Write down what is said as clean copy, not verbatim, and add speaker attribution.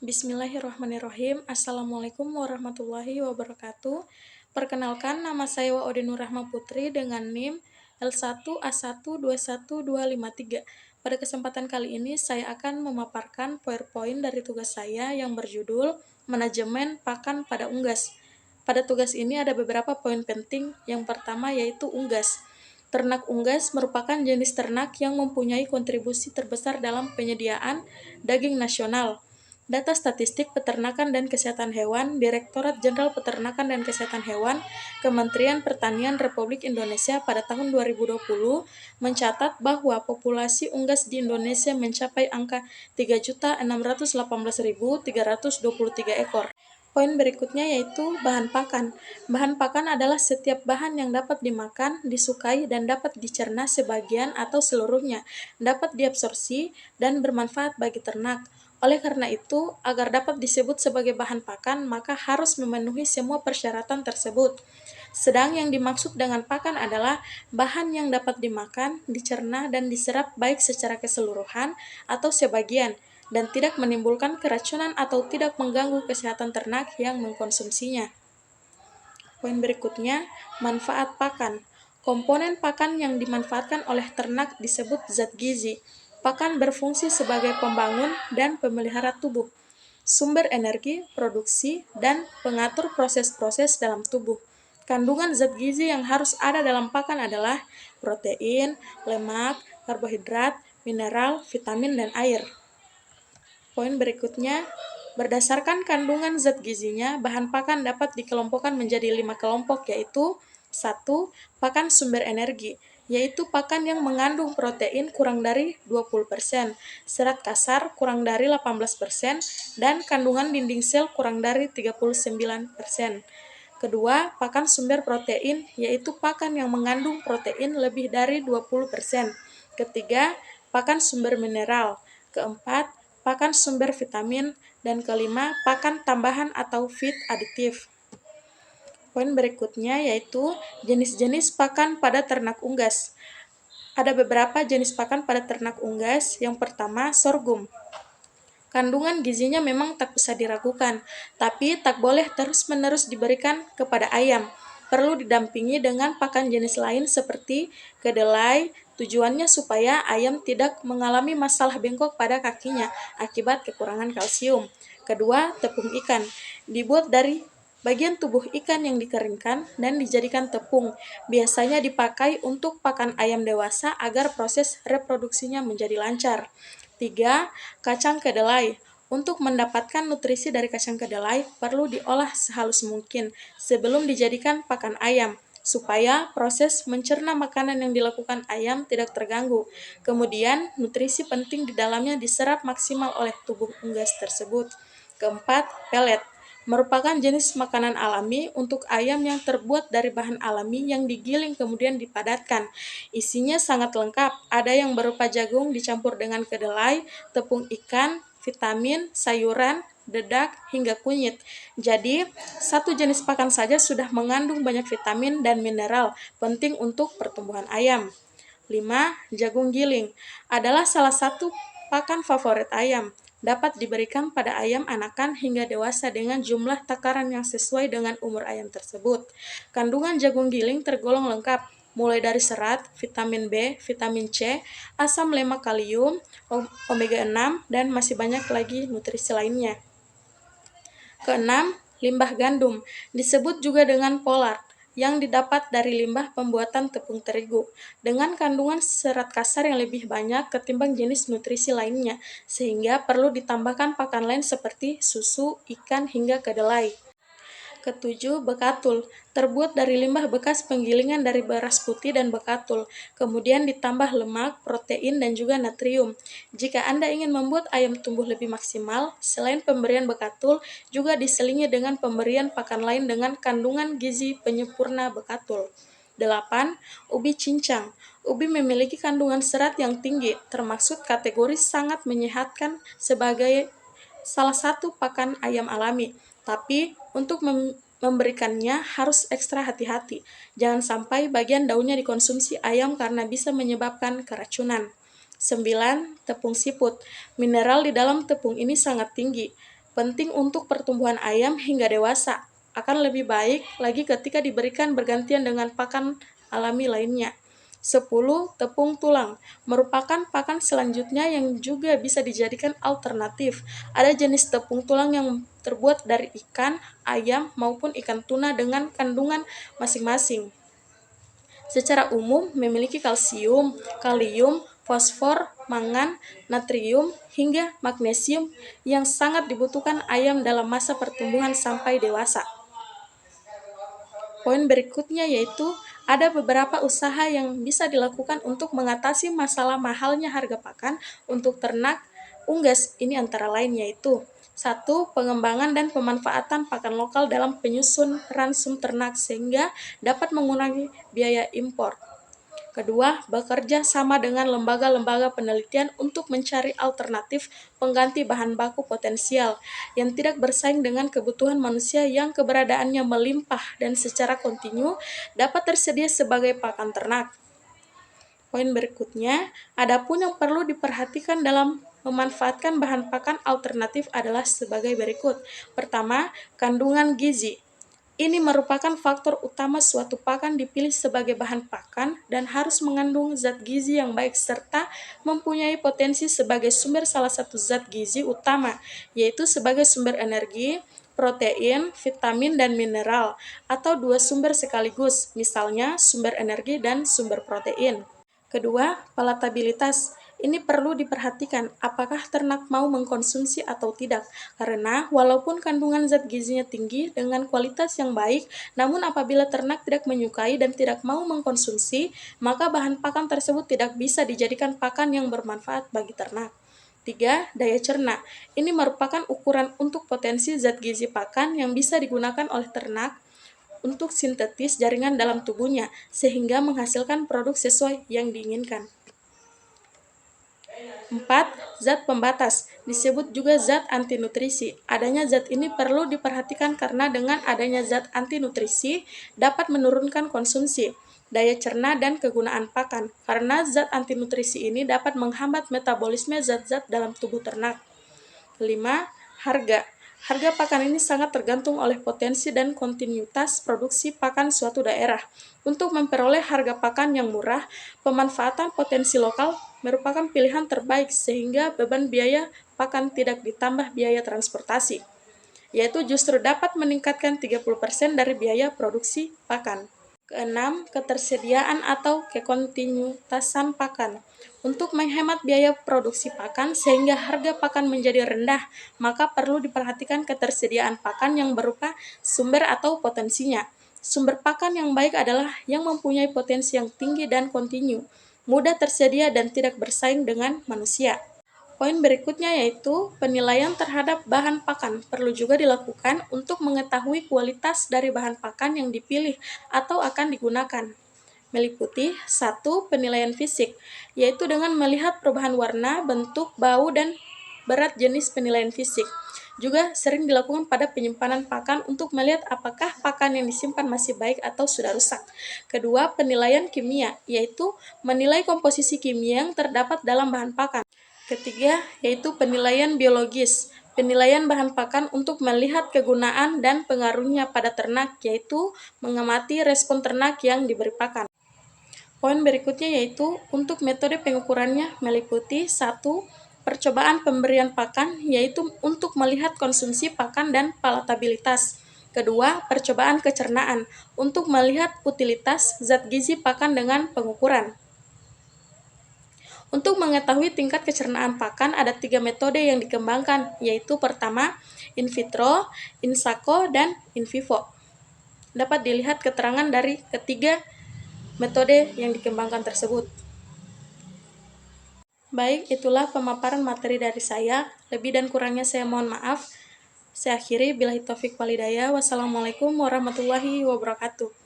Speaker 1: Bismillahirrahmanirrahim. Assalamualaikum warahmatullahi wabarakatuh. Perkenalkan, nama saya Waode Nur Rahma Putri dengan NIM L1A121253. Pada kesempatan kali ini, saya akan memaparkan PowerPoint dari tugas saya yang berjudul Manajemen Pakan pada Unggas. Pada tugas ini ada beberapa poin penting. Yang pertama yaitu unggas. Ternak unggas merupakan jenis ternak yang mempunyai kontribusi terbesar dalam penyediaan daging nasional. Data Statistik Peternakan dan Kesehatan Hewan, Direktorat Jenderal Peternakan dan Kesehatan Hewan, Kementerian Pertanian Republik Indonesia pada tahun 2020 mencatat bahwa populasi unggas di Indonesia mencapai angka 3.618.323 ekor. Poin berikutnya yaitu bahan pakan. Bahan pakan adalah setiap bahan yang dapat dimakan, disukai, dan dapat dicerna sebagian atau seluruhnya, dapat diabsorpsi, dan bermanfaat bagi ternak. Oleh karena itu, agar dapat disebut sebagai bahan pakan, maka harus memenuhi semua persyaratan tersebut. Sedang yang dimaksud dengan pakan adalah bahan yang dapat dimakan, dicerna, dan diserap baik secara keseluruhan atau sebagian, dan tidak menimbulkan keracunan atau tidak mengganggu kesehatan ternak yang mengkonsumsinya. Poin berikutnya, manfaat pakan. Komponen pakan yang dimanfaatkan oleh ternak disebut zat gizi. Pakan berfungsi sebagai pembangun dan pemelihara tubuh, sumber energi, produksi, dan pengatur proses-proses dalam tubuh. Kandungan zat gizi yang harus ada dalam pakan adalah protein, lemak, karbohidrat, mineral, vitamin, dan air. Poin berikutnya, berdasarkan kandungan zat gizinya, bahan pakan dapat dikelompokkan menjadi 5 kelompok, yaitu 1. Pakan sumber energi, yaitu pakan yang mengandung protein kurang dari 20%, serat kasar kurang dari 18%, dan kandungan dinding sel kurang dari 39%. Kedua, pakan sumber protein, yaitu pakan yang mengandung protein lebih dari 20%. Ketiga, pakan sumber mineral. Keempat, pakan sumber vitamin. Dan kelima, pakan tambahan atau feed aditif. Poin berikutnya yaitu jenis-jenis pakan pada ternak unggas. Ada beberapa jenis pakan pada ternak unggas. Yang pertama, sorghum. Kandungan gizinya memang tak bisa diragukan, tapi tak boleh terus-menerus diberikan kepada ayam. Perlu didampingi dengan pakan jenis lain seperti kedelai, tujuannya supaya ayam tidak mengalami masalah bengkok pada kakinya akibat kekurangan kalsium. Kedua, tepung ikan. Dibuat dari bagian tubuh ikan yang dikeringkan dan dijadikan tepung. Biasanya dipakai untuk pakan ayam dewasa agar proses reproduksinya menjadi lancar. 3. Kacang kedelai. Untuk mendapatkan nutrisi dari kacang kedelai, perlu diolah sehalus mungkin sebelum dijadikan pakan ayam, supaya proses mencerna makanan yang dilakukan ayam tidak terganggu. Kemudian, nutrisi penting di dalamnya diserap maksimal oleh tubuh unggas tersebut. Keempat, pelet. Merupakan jenis makanan alami untuk ayam yang terbuat dari bahan alami yang digiling kemudian dipadatkan. Isinya sangat lengkap, ada yang berupa jagung dicampur dengan kedelai, tepung ikan, vitamin, sayuran, dedak, hingga kunyit. Jadi, satu jenis pakan saja sudah mengandung banyak vitamin dan mineral penting untuk pertumbuhan ayam. 5. Jagung giling adalah salah satu pakan favorit ayam. Dapat diberikan pada ayam anakan hingga dewasa dengan jumlah takaran yang sesuai dengan umur ayam tersebut. Kandungan jagung giling tergolong lengkap, mulai dari serat, vitamin B, vitamin C, asam lemak kalium, omega 6, dan masih banyak lagi nutrisi lainnya. Keenam, limbah gandum, disebut juga dengan pollard, yang didapat dari limbah pembuatan tepung terigu, dengan kandungan serat kasar yang lebih banyak ketimbang jenis nutrisi lainnya, sehingga perlu ditambahkan pakan lain seperti susu, ikan, hingga kedelai. Ketujuh, bekatul, terbuat dari limbah bekas penggilingan dari beras putih dan bekatul, kemudian ditambah lemak, protein, dan juga natrium. Jika Anda ingin membuat ayam tumbuh lebih maksimal, selain pemberian bekatul, juga diselingi dengan pemberian pakan lain dengan kandungan gizi penyempurna bekatul. 8. Ubi cincang. Ubi memiliki kandungan serat yang tinggi, termasuk kategori sangat menyehatkan sebagai salah satu pakan ayam alami. Tapi, untuk memberikannya harus ekstra hati-hati. Jangan sampai bagian daunnya dikonsumsi ayam karena bisa menyebabkan keracunan. 9. Tepung siput. Mineral di dalam tepung ini sangat tinggi. penting untuk pertumbuhan ayam hingga dewasa. Akan lebih baik lagi ketika diberikan bergantian dengan pakan alami lainnya. 10. Tepung tulang merupakan pakan selanjutnya yang juga bisa dijadikan alternatif. Ada jenis tepung tulang yang terbuat dari ikan, ayam, maupun ikan tuna dengan kandungan masing-masing. Secara umum memiliki kalsium, kalium, fosfor, mangan, natrium, hingga magnesium yang sangat dibutuhkan ayam dalam masa pertumbuhan sampai dewasa. Poin berikutnya yaitu ada beberapa usaha yang bisa dilakukan untuk mengatasi masalah mahalnya harga pakan untuk ternak unggas. Ini antara lain yaitu 1. Pengembangan dan pemanfaatan pakan lokal dalam penyusun ransum ternak sehingga dapat mengurangi biaya impor. Kedua, bekerja sama dengan lembaga-lembaga penelitian untuk mencari alternatif pengganti bahan baku potensial yang tidak bersaing dengan kebutuhan manusia yang keberadaannya melimpah dan secara kontinu dapat tersedia sebagai pakan ternak. Poin berikutnya, adapun yang perlu diperhatikan dalam memanfaatkan bahan pakan alternatif adalah sebagai berikut. Pertama, kandungan gizi. Ini merupakan faktor utama suatu pakan dipilih sebagai bahan pakan dan harus mengandung zat gizi yang baik serta mempunyai potensi sebagai sumber salah satu zat gizi utama, yaitu sebagai sumber energi, protein, vitamin, dan mineral, atau dua sumber sekaligus, misalnya sumber energi dan sumber protein. Kedua, palatabilitas. Ini perlu diperhatikan apakah ternak mau mengkonsumsi atau tidak, karena walaupun kandungan zat gizinya tinggi dengan kualitas yang baik, namun apabila ternak tidak menyukai dan tidak mau mengkonsumsi, maka bahan pakan tersebut tidak bisa dijadikan pakan yang bermanfaat bagi ternak. 3. Daya cerna. Ini merupakan ukuran untuk potensi zat gizi pakan yang bisa digunakan oleh ternak untuk sintetis jaringan dalam tubuhnya, sehingga menghasilkan produk sesuai yang diinginkan. 4. Zat pembatas, disebut juga zat antinutrisi. Adanya zat ini perlu diperhatikan karena dengan adanya zat antinutrisi dapat menurunkan konsumsi, daya cerna, dan kegunaan pakan, karena zat antinutrisi ini dapat menghambat metabolisme zat-zat dalam tubuh ternak. 5. Harga. Harga pakan ini sangat tergantung oleh potensi dan kontinuitas produksi pakan suatu daerah. Untuk memperoleh harga pakan yang murah, pemanfaatan potensi lokal merupakan pilihan terbaik sehingga beban biaya pakan tidak ditambah biaya transportasi, yaitu justru dapat meningkatkan 30% dari biaya produksi pakan. Keenam, ketersediaan atau kekontinuitasan pakan. Untuk menghemat biaya produksi pakan sehingga harga pakan menjadi rendah, maka perlu diperhatikan ketersediaan pakan yang berupa sumber atau potensinya. Sumber pakan yang baik adalah yang mempunyai potensi yang tinggi dan kontinu, mudah tersedia dan tidak bersaing dengan manusia. Poin berikutnya yaitu penilaian terhadap bahan pakan perlu juga dilakukan untuk mengetahui kualitas dari bahan pakan yang dipilih atau akan digunakan. Meliputi 1. Penilaian fisik, yaitu dengan melihat perubahan warna, bentuk, bau, dan berat jenis penilaian fisik. Juga sering dilakukan pada penyimpanan pakan untuk melihat apakah pakan yang disimpan masih baik atau sudah rusak. Kedua, penilaian kimia, yaitu menilai komposisi kimia yang terdapat dalam bahan pakan. Ketiga, yaitu penilaian biologis. Penilaian bahan pakan untuk melihat kegunaan dan pengaruhnya pada ternak, yaitu mengamati respon ternak yang diberi pakan. Poin berikutnya yaitu untuk metode pengukurannya meliputi 1. Percobaan pemberian pakan, yaitu untuk melihat konsumsi pakan dan palatabilitas. Kedua, percobaan kecernaan, untuk melihat utilitas zat gizi pakan dengan pengukuran. Untuk mengetahui tingkat kecernaan pakan, ada 3 metode yang dikembangkan, yaitu pertama, in vitro, in sacco, dan in vivo. Dapat dilihat keterangan dari ketiga metode yang dikembangkan tersebut. Baik, itulah pemaparan materi dari saya. Lebih dan kurangnya saya mohon maaf. Saya akhiri, billahi taufik wal hidayah. Wassalamualaikum warahmatullahi wabarakatuh.